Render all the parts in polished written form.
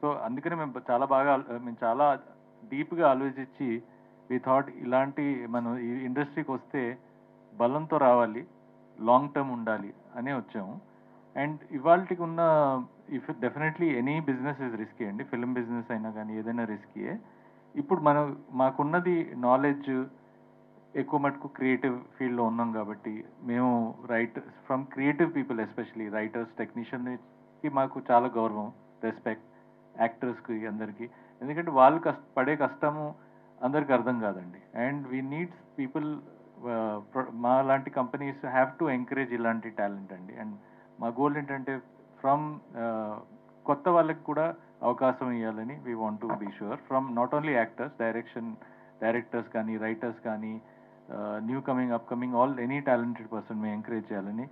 So అందుకని మేము చాలా డీప్గా ఆలోచించి వి థాట్ ఇలాంటి మనం ఈ ఇండస్ట్రీకి వస్తే బలంతో రావాలి, లాంగ్ టర్మ్ ఉండాలి అనే వచ్చాము. అండ్ ఇవాళకి ఉన్న if definitely any business is risky అండి, ఫిల్మ్ బిజినెస్ అయినా కానీ ఏదైనా రిస్కీయే. ఇప్పుడు మాకున్నది నాలెడ్జ్ ఎక్కువ మటుకు క్రియేటివ్ ఫీల్డ్లో ఉన్నాం కాబట్టి మేము from creative people especially writers, టెక్నీషియన్కి మాకు చాలా గౌరవం, రెస్పెక్ట్, యాక్టర్స్కి అందరికీ. ఎందుకంటే వాళ్ళు పడే కష్టము అందరికి అర్థం కాదండి. అండ్ వీ నీడ్స్ పీపుల్, మా లాంటి కంపెనీస్ హ్యావ్ టు ఎంకరేజ్ ఇలాంటి టాలెంట్ అండి. అండ్ మా గోల్ ఏంటంటే ఫ్రమ్ కొత్త వాళ్ళకి కూడా అవకాశం ఇవ్వాలని we want to be sure, from not only actors, directors కానీ, రైటర్స్ కానీ, new coming, upcoming, all any talented person మేము ఎంకరేజ్ చేయాలని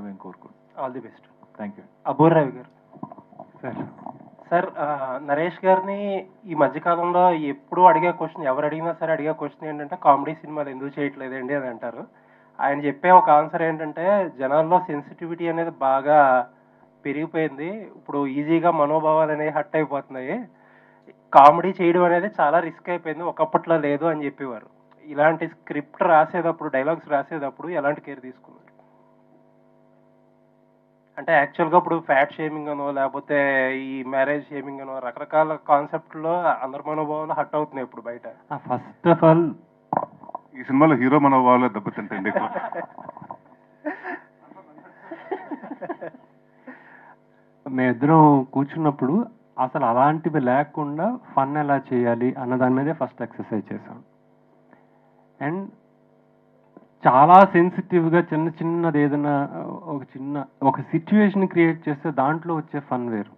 మేము కోరుకుంటున్నాం. All the best. Thank you. Aboor Ravi గారు. సార్, నరేష్ గారిని ఈ మధ్యకాలంలో ఎప్పుడు అడిగే క్వశ్చన్, ఎవరు అడిగినా సరే అడిగే క్వశ్చన్ ఏంటంటే కామెడీ సినిమాలు ఎందుకు చేయట్లేదండి అని అంటారు. ఆయన చెప్పే ఒక ఆన్సర్ ఏంటంటే జనాల్లో సెన్సిటివిటీ అనేది బాగా పెరిగిపోయింది, ఇప్పుడు ఈజీగా మనోభావాలు అనేవి హట్ అయిపోతున్నాయి, కామెడీ చేయడం అనేది చాలా రిస్క్ అయిపోయింది, ఒకప్పట్లో లేదు అని చెప్పేవారు. ఇలాంటి స్క్రిప్ట్ రాసేటప్పుడు, డైలాగ్స్ రాసేటప్పుడు ఎలాంటి కేర్ తీసుకున్నారు? అంటే యాక్చువల్గా ఇప్పుడు ఫ్యాట్ షేమింగ్ అనో లేకపోతే ఈ మ్యారేజ్ షేమింగ్ అనో రకరకాల కాన్సెప్ట్లో అందరి మనోభావాలు హట్ అవుతున్నాయి ఇప్పుడు బయట. ఫస్ట్ ఆఫ్ ఆల్ ఈ సినిమాలో హీరో మనోభావాలు దెబ్బతింటండి ఎక్కువ. మేమిద్దరం కూర్చున్నప్పుడు అసలు అలాంటివి లేకుండా ఫన్ ఎలా చేయాలి అన్న దాని మీదే ఫస్ట్ ఎక్సర్సైజ్ చేశాం. అండ్ చాలా సెన్సిటివ్గా చిన్నది ఏదైనా ఒక సిచ్యువేషన్ క్రియేట్ చేస్తే దాంట్లో వచ్చే ఫన్ వేరు.